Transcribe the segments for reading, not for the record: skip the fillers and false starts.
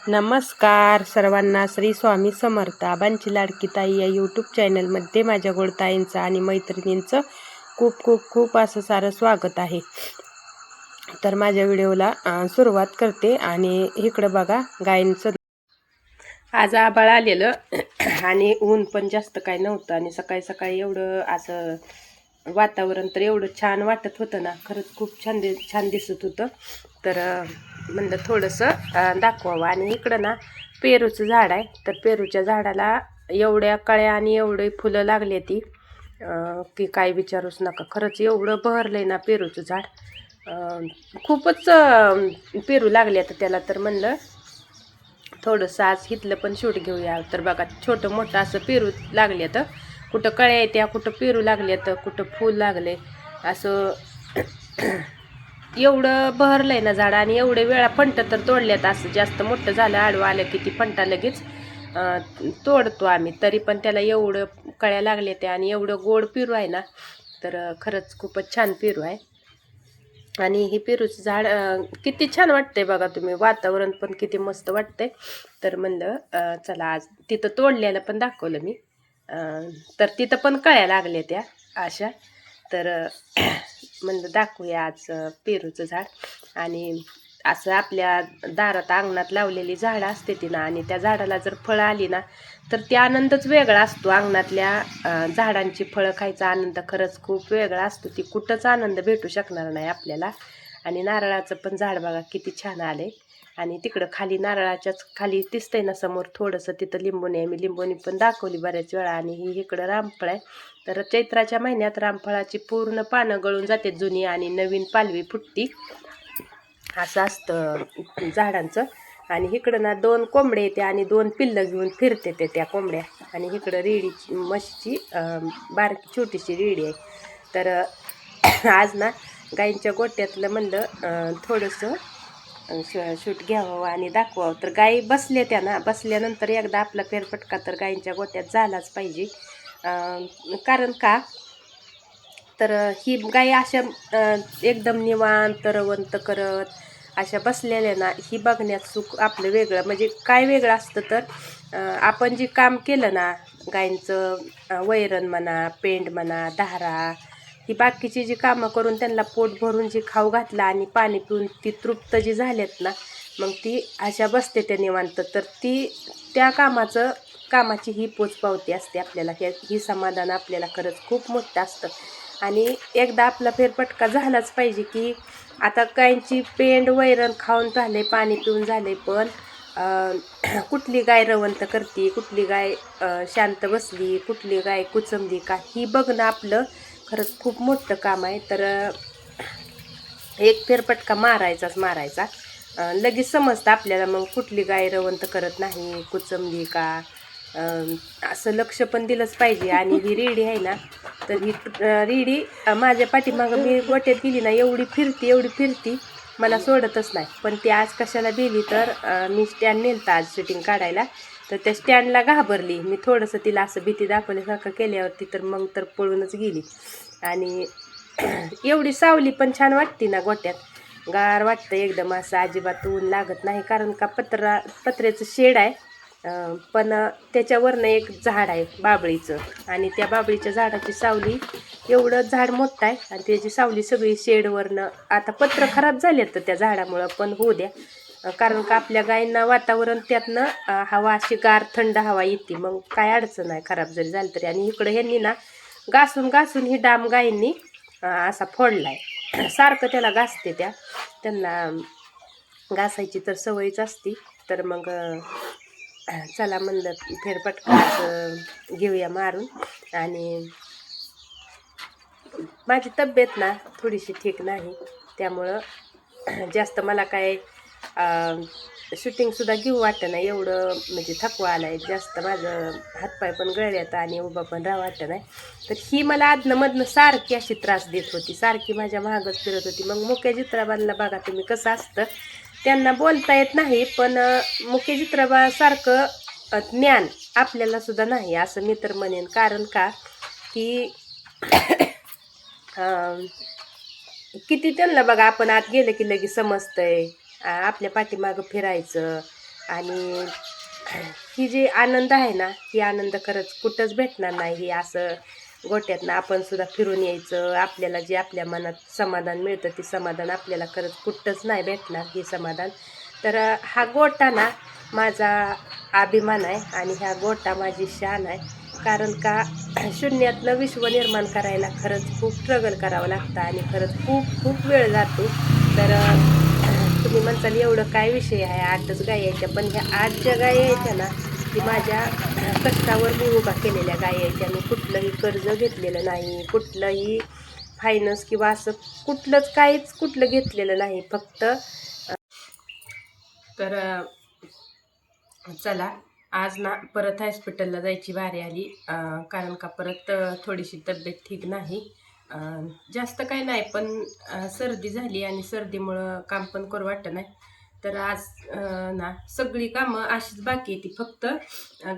नमस्कार सर्वांना. श्री स्वामी समर्थ. आबांची लाडकी ताई या यूट्यूब चॅनलमध्ये माझ्या गोडताईंचं आणि मैत्रिणींचं खूप खूप खूप असं सारं स्वागत आहे. तर माझ्या व्हिडिओला सुरुवात करते. आणि इकडं बघा गायींचं आज आभाळ आलेलं आणि ऊन पण जास्त काय नव्हतं आणि सकाळी सकाळी एवढं असं वातावरण तर एवढं छान वाटत होतं ना. खरंच खूप छान दिसत होतं. तर म्हणलं थोडंसं दाखवावं. आणि इकडं ना पेरूचं झाड आहे. तर पेरूच्या झाडाला एवढ्या कळ्या आणि एवढे फुलं लागले ती की काय विचारूच नका. खरंच एवढं बहरलंय ना पेरूचं झाड. खूपच पेरू लागले तर त्याला. तर म्हणलं थोडंसं आज हिथलं पण शूट घेऊया. तर बघा छोटं मोठं असं पेरू लागले. तर कुठं कळ्या येत्या, कुठं पेरू लागले, तर कुठं फूल लागले. असं एवढं बहरलंय ना झाड. आणि एवढे वेळा फंट तर तोडल्यात. असं जास्त मोठं झालं आडवं आलं की ती फंटा लगेच तोडतो आम्ही. तरी पण त्याला एवढं कळ्या लागल्या त्या आणि एवढं गोड पेरू आहे ना. तर खरंच खूपच छान पेरू आहे. आणि हे पेरूचं झाड किती छान वाटतंय बघा तुम्ही. वातावरण पण किती मस्त वाटतंय. तर म्हणलं चला आज तिथं तोडल्याला पण दाखवलं मी. तर तिथं पण कळ्या लागल्या त्या अशा. तर म्हणलं दाखवूया आज पेरूचं झाड. आणि असं आपल्या दारात अंगणात लावलेली झाडं असते ती ना. आणि त्या झाडाला जर फळं आली ना तर ते आनंदच वेगळा असतो. अंगणातल्या झाडांची फळं खायचा आनंद खरंच खूप वेगळा असतो. ती कुठंच आनंद भेटू शकणार नाही आपल्याला. आणि नारळाचं पण झाड बघा किती छान आले. आणि तिकडं खाली नारळाच्याच खाली दिसतंय ना समोर थोडंसं, तिथं लिंबोणी आहे. मी लिंबोणी पण दाखवली बऱ्याच वेळा. आणि ही इकडं रामफळ आहे. तर चैत्राच्या महिन्यात रामफळाची पूर्ण पानं गळून जाते जुनी आणि नवीन पालवी फुटती. असं असतं झाडांचं. आणि इकडं ना 2 कोंबडे येते आणि 2 पिल्लं घेऊन फिरते त्या कोंबड्या. आणि इकडं रेडीची म्हशीची बारकी छोटीशी रेडी आहे. तर आज ना गाईंच्या गोट्यातलं म्हणलं थोडंसं शूट घ्यावं आणि दाखवावं. तर गाई बसल्या त्या ना. बसल्यानंतर एकदा आपला फेरफटका तर गाईंच्या गोट्यात झालाच पाहिजे. कारण का तर ही गाई अशा एकदम निवांत रवंत करत अशा बसलेल्या ना, ही बघण्यात सुख आपलं वेगळं. म्हणजे काय वेगळं असतं तर आपण जे काम केलं ना गाईंचं वैरण म्हणा, पेंड म्हणा, धारा, ही बाकीची जी कामं करून त्यांना पोट भरून जी खाऊ घातलं आणि पाणी पिऊन ती तृप्त जी झाल्यात ना, मग ती अशा बसते त्या निवांत. तर ती त्या कामाची ही पोचपावती असते आपल्याला. ही समाधान आपल्याला खरंच खूप मोठं असतं. आणि एकदा आपला फेरफटका झालाच पाहिजे की आता गायींची पेंड वैरण खाऊन झाले, पाणी पिऊन झाले, पण कुठली गाय रवंत करते, कुठली गाय शांत बसली, कुठली गाय कुचंबली का, ही बघणं आपलं खरंच खूप मोठं काम आहे. तर एक फेरफटका मारायचा. लगेच समजतं आपल्याला मग कुठली गाय रवंत करत नाही, कुचंबली का. असं लक्ष पण दिलंच पाहिजे. आणि ही रेडी आहे ना, तर ही रेडी माझ्या पाठीमागं मी गोट्यात गेली ना एवढी फिरती मला सोडतच नाही. पण ती आज कशाला गेली तर मी स्टँड नेलता आज शूटिंग काढायला. तर त्या स्टँडला घाबरली. मी थोडंसं तिला असं भीती दाखवल्यासारखं केल्यावरती तर मग तर पळूनच गेली. आणि एवढी सावली पण छान वाटते ना गोट्यात. गार वाटतं एकदम. असं अजिबात ऊन लागत नाही. कारण का पत्र्याचं शेड आहे. पण त्याच्यावरनं एक झाड आहे बाबळीचं. आणि त्या बाबळीच्या झाडाची सावली एवढं झाड मोठं आहे आणि त्याची सावली सगळी शेडवरनं. आता पत्र खराब झालेत तर त्या झाडामुळं, पण होऊ द्या. कारण का आपल्या गायींना वातावरण त्यातनं हवा अशी गार थंड हवा येते. मग काय अडचण नाही खराब जरी झालं तरी. आणि इकडं ह्यांनी ना घासून ही डाम गायींनी असा फोडलाय. सारखं त्याला घासते त्यांना घासायची तर सवयच असती. तर मग चला म्हणलं फेरफटका घेऊया मारून. आणि माझी तब्येत ना थोडीशी ठीक नाही, त्यामुळं जास्त मला काय शूटिंगसुद्धा घेऊ वाटतं नाही. एवढं म्हणजे थकवा आला आहे जास्त. माझं हातपाय पण गळल्यात आणि उभं पण राहा वाटतं नाही. तर ही मला आदनंमधनं सारखी अशी त्रास देत होती. सारखी माझ्या मागच फिरत होती. मग मुक्या चित्राबांना बघा तुम्ही कसं असतं. त्यांना बोलता येत नाही, पण मुक्या चित्राबासारखं ज्ञान आपल्याला सुद्धा नाही असं मी तर म्हणेन. कारण का की किती त्यांना बघा आपण आत गेलं की लगेच समजतंय. आपल्या पाठीमागं फिरायचं. आणि ही जी आनंद आहे ना, ही आनंद खरंच कुठंच भेटणार नाही. ही असं गोट्यातनं आपण सुद्धा फिरून यायचं, आपल्याला जे आपल्या मनात समाधान मिळतं ते समाधान आपल्याला खरंच कुठंच नाही भेटणार हे समाधान. तर हा गोटा ना माझा अभिमान आहे आणि ह्या गोटा माझी शान आहे. कारण का शून्यातनं विश्व निर्माण करायला खरंच खूप स्ट्रगल करावं लागतं आणि खरंच खूप खूप वेळ जातो. तर तुम्ही म्हणताल एवढं काय विषय आहे, 8च गायी यायच्या, पण ह्या 8 ज्या गायी यायच्या ना ती माझ्या कष्टावर मी उभा केलेल्या गायी यायच्या. मी कुठलंही कर्ज घेतलेलं नाही, कुठलंही फायनान्स किंवा असं कुठलंच काहीच कुठलं घेतलेलं नाही. फक्त तर चला आज ना परत हॉस्पिटलला जायची बारी आली. कारण का परत थोडीशी तब्येत ठीक नाही. जास्त काही नाही, पण सर्दी झाली आणि सर्दीमुळं काम पण करू वाटतं नाही. तर आज ना सगळी कामं अशीच बाकी आहे. ती फक्त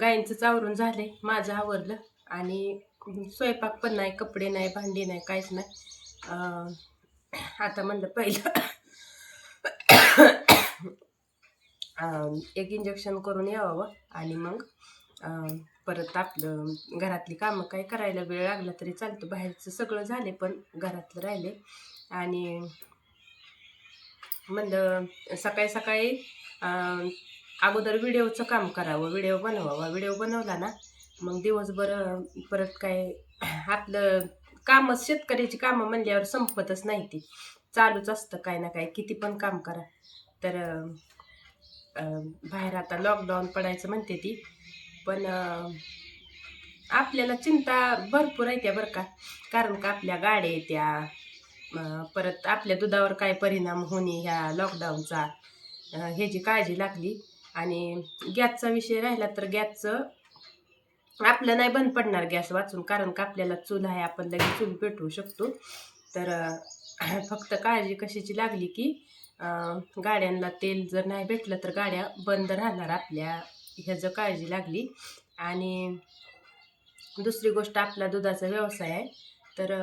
गायींचंच आवरून झाले, माझं आवरलं आणि स्वयंपाक पण नाही, कपडे नाही, भांडी नाही, काहीच नाही. आता म्हणलं पहिलं एक इंजेक्शन करून यावं आणि मग परत आपलं घरातली कामं काय करायला वेळ लागला तरी चालतं. बाहेरचं सगळं झाले पण घरातलं राहिले. आणि म्हणलं सकाळी सकाळी अगोदर व्हिडिओचं काम करावं, व्हिडिओ बनवावा. व्हिडिओ बनवला ना मग दिवसभर परत काय आपलं कामच, शेतकऱ्याची कामं म्हणल्यावर संपतच नाही, ती चालूच असतं काय ना काय, किती पण काम करा. तर बाहेर आता लॉकडाऊन पडायचं म्हणते ती, पण आपल्याला चिंता भरपूर आहे त्या बरं का. कारण का आपल्या गाड्या येत्या, परत आपल्या दुधावर काय परिणाम होणे ह्या लॉकडाऊनचा, ह्याची काळजी लागली. आणि गॅसचा विषय राहिला तर गॅसचं आपलं नाही बंद पडणार गॅस वाचून, कारण का आपल्याला चूल आहे, आपण लगेच चूल पेटवू शकतो. तर फक्त काळजी कशाची लागली की गाड्यांना तेल जर नाही भेटलं तर गाड्या बंद राहणार आपल्या, ह्याचं काळजी लागली. आणि दुसरी गोष्ट आपला दुधाचा व्यवसाय आहे. तर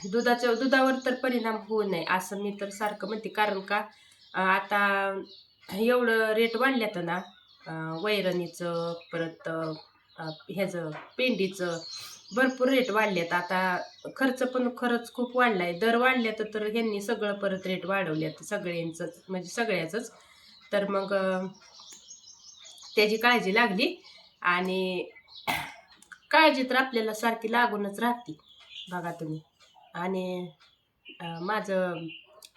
दुधावर तर परिणाम होऊ नये असं मी तर सारखं म्हणते. कारण का आता एवढं रेट वाढल्यात ना, वैरणीचं, परत ह्याचं पेंडीचं भरपूर रेट वाढलेत. आता खर्च पण खरंच खूप वाढलाय, दर वाढल्यात. तर ह्यांनी सगळं परत रेट वाढवल्यात सगळ्यांचंच, म्हणजे सगळ्याचंच. तर मग त्याची काळजी लागली. आणि काळजी तर आपल्याला सारखी लागूनच राहते बघा तुम्ही. आणि माझं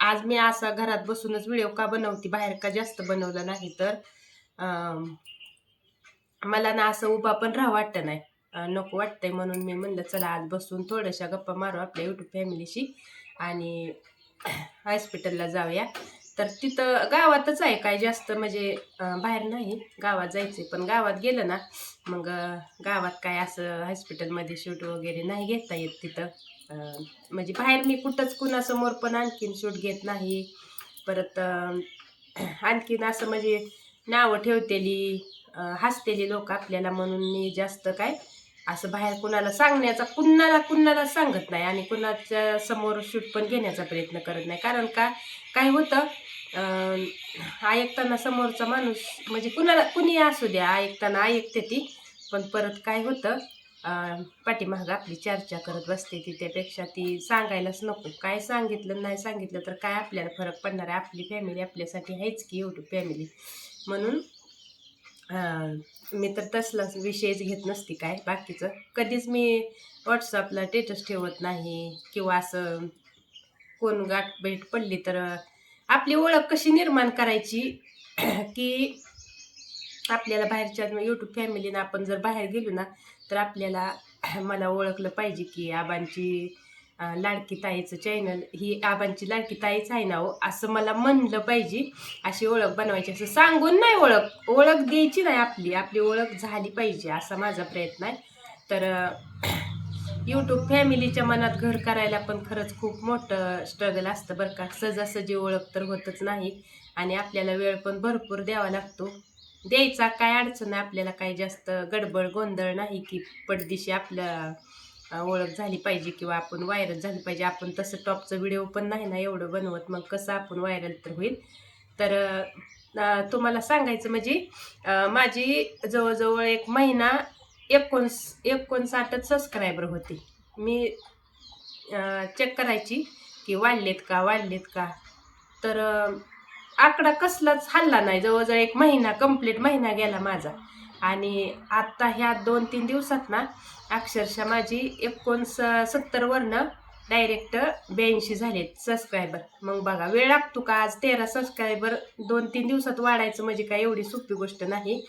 आज मी असा घरात बसूनच व्हिडिओ का बनवते, बाहेर का जास्त बनवलं नाही. तर मला ना असं उभा पण राहा वाटतं नाही, नको वाटतंय. म्हणून मी म्हणलं चला आज बसून थोड्याशा गप्पा मारू आपल्या यूट्यूब फॅमिलीशी आणि हॉस्पिटलला जाऊया. तर तिथं गावातच आहे, काय जास्त म्हणजे बाहेर नाही, गावात जायचं. पण गावात गेलं ना मग गावात काय असं हॉस्पिटलमध्ये शूट वगैरे नाही घेता येत तिथं. म्हणजे बाहेर मी कुठंच कुणासमोर पण आणखीन शूट घेत नाही. परत आणखीन असं म्हणजे नावं ठेवतेली, हसतेली लोक आपल्याला, म्हणून मी जास्त काय असं बाहेर कुणाला सांगण्याचा, कुणाला सांगत नाही आणि कुणाच्या समोर शूट पण घेण्याचा प्रयत्न करत नाही. कारण का काय होतं, ऐकताना समोरचा माणूस म्हणजे कुणी असू द्या, ऐकताना ऐकते ती, पण परत काय होतं, पाठीमागं आपली चर्चा करत बसते ती. त्यापेक्षा ती सांगायलाच नको. काय सांगितलं नाही सांगितलं तर काय आपल्याला फरक पडणार आहे, आपली फॅमिली आपल्यासाठी आहेच की यूट्यूब फॅमिली. म्हणून मी तर तसलाच विषयच घेत नसते. काय बाकीचं कधीच मी व्हॉट्सअपला स्टेटस ठेवत नाही, किंवा असं कोण गाठ भेट पडली तर आपली ओळख कशी निर्माण करायची की आपल्याला बाहेरच्या यूट्यूब फॅमिलीनं आपण जर बाहेर गेलो ना तर आपल्याला मला ओळखलं पाहिजे की आबांची लाडकी ताईचं चॅनल, ही आबांची लाडकी ताईच आहे ना हो, असं मला म्हणलं पाहिजे. अशी ओळख बनवायची, असं सांगून नाही ओळख द्यायची नाही, आपली ओळख झाली पाहिजे असा माझा प्रयत्न आहे. तर यूट्यूब फॅमिलीच्या मनात घर करायला पण खरंच खूप मोठं स्ट्रगल असतं बरं का. सहजासहजी ओळख तर होतच नाही आणि आपल्याला वेळ पण भरपूर द्यावा लागतो. द्यायचा काय अडचण आहे, आपल्याला काही जास्त गडबड गोंधळ नाही की पडदिशी आपल्या ओळख झाली पाहिजे किंवा आपण व्हायरल झाली पाहिजे. आपण तसं टॉपचं व्हिडिओ पण नाही ना एवढं बनवत, मग कसं आपण व्हायरल तर होईल. तर तुम्हाला सांगायचं म्हणजे माझी जवळजवळ एक महिना 59 सबस्क्रायबर होते. मी चेक करायची की वाढलेत का. तर आकडा कसलाच हल्ला नाही. जवळजवळ एक महिना कंप्लीट महिना गेला माझा. आणि आता ह्या 2-3 दिवसात ना अक्षरशः माझी 69 वरनं डायरेक्ट 82 झालेत सबस्क्रायबर. मग बघा वेळ लागतो का. आज 13 सबस्क्रायबर 2-3 दिवसात वाढायचं म्हणजे काय एवढी सोपी गोष्ट नाही.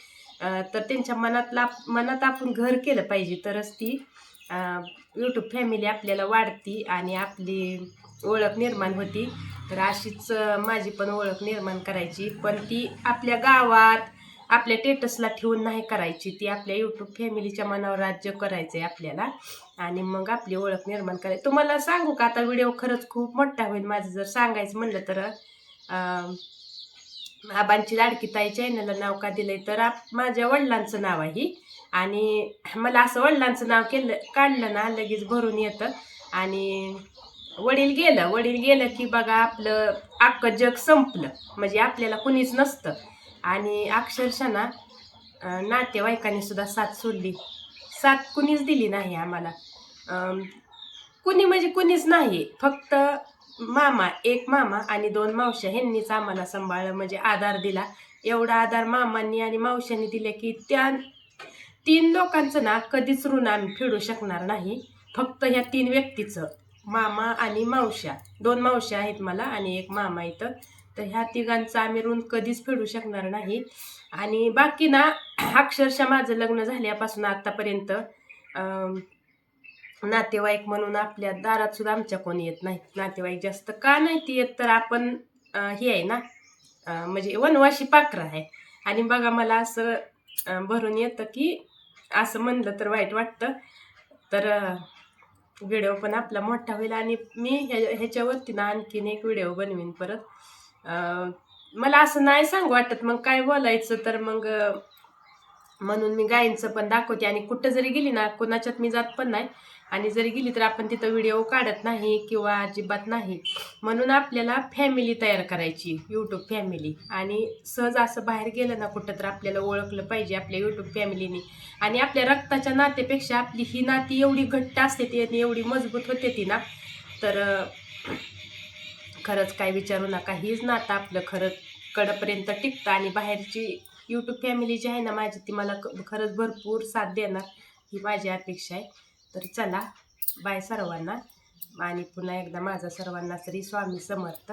तर त्यांच्या मनात आपण घर केलं पाहिजे तरच ती यूट्यूब फॅमिली आपल्याला वाढती आणि आपली ओळख निर्माण होती. तर अशीच माझी पण ओळख निर्माण करायची, पण ती आपल्या गावात आपल्या स्टेटसला ठेवून नाही करायची. ती आपल्या यूट्यूब फॅमिलीच्या मनावर राज्य करायचंय आपल्याला आणि मग आपली ओळख निर्माण करायची. तुम्हाला सांगू का आता व्हिडिओ खरंच खूप मोठा होईल माझं जर सांगायचं म्हणलं तर. आबांची लाडकी ताई चॅनलला नाव का दिलंय तर माझ्या वडिलांचं नाव आहे आणि मला असं वडिलांचं नाव काढलं ना लगेच भरून येतं. आणि वडील गेलं की बघा आपलं अख्खं जग संपलं, म्हणजे आपल्याला कुणीच नसतं. आणि अक्षरशः ना नातेवाईकांनी सुद्धा साथ सोडली, साथ कुणीच दिली नाही आम्हाला. कुणी म्हणजे कुणीच नाही, फक्त एक मामा आणि 2 मावश्या ह्यांनीच आम्हाला सांभाळलं, म्हणजे आधार दिला. एवढा आधार मामांनी आणि मावश्यांनी दिले की त्या 3 लोकांचं ना कधीच ऋण आम्ही फेडू शकणार नाही. फक्त ह्या 3 व्यक्तीचं, मामा आणि मावश्या, 2 मावश्या आहेत मला आणि एक मामा इथं, तर ह्या तिघांचं आम्ही ऋण कधीच फेडू शकणार नाही. आणि बाकी ना अक्षरशः माझं लग्न झाल्यापासून आतापर्यंत नातेवाईक म्हणून आपल्या दारात सुद्धा आमच्या कोणी येत नाहीत. नातेवाईक जास्त का नाही येत तर आपण हे आहे ना, म्हणजे वनवाशी पाखरं आहे. आणि बघा मला असं भरून येतं की असं म्हणलं तर वाईट वाटतं. तर व्हिडिओ पण आपला मोठा होईल आणि मी ह्याच्यावरती ना आणखीन एक व्हिडिओ बनवीन परत. मला असं नाही सांगू वाटत मग काय बोलायचं, तर मग म्हणून मी गायींचं पण दाखवते. आणि कुठं जरी गेली ना कोणाच्यात मी जात पण नाही, आणि जरी गेली तर आपण तिथं व्हिडिओ काढत नाही किंवा अजिबात नाही. म्हणून आपल्याला फॅमिली तयार करायची, यूट्यूब फॅमिली. आणि सहज असं बाहेर गेलं ना कुठं तर आपल्याला ओळखलं पाहिजे आपल्या यूट्यूब फॅमिलीने. आणि आपल्या रक्ताच्या नातेपेक्षा आपली ही नाती एवढी घट्ट असते ती आणि एवढी मजबूत होते ती ना, तर खरंच काय विचारू नका. हीच नातं आपलं खरंच कडपर्यंत टिकतं. आणि बाहेरची यूट्यूब फॅमिली जी आहे ना माझी, ती मला खरंच भरपूर साथ देणार ही माझी अपेक्षा आहे. तर चला बाय सर्वांना. आणि पुन्हा एकदा माझा सर्वांना श्री स्वामी समर्थ.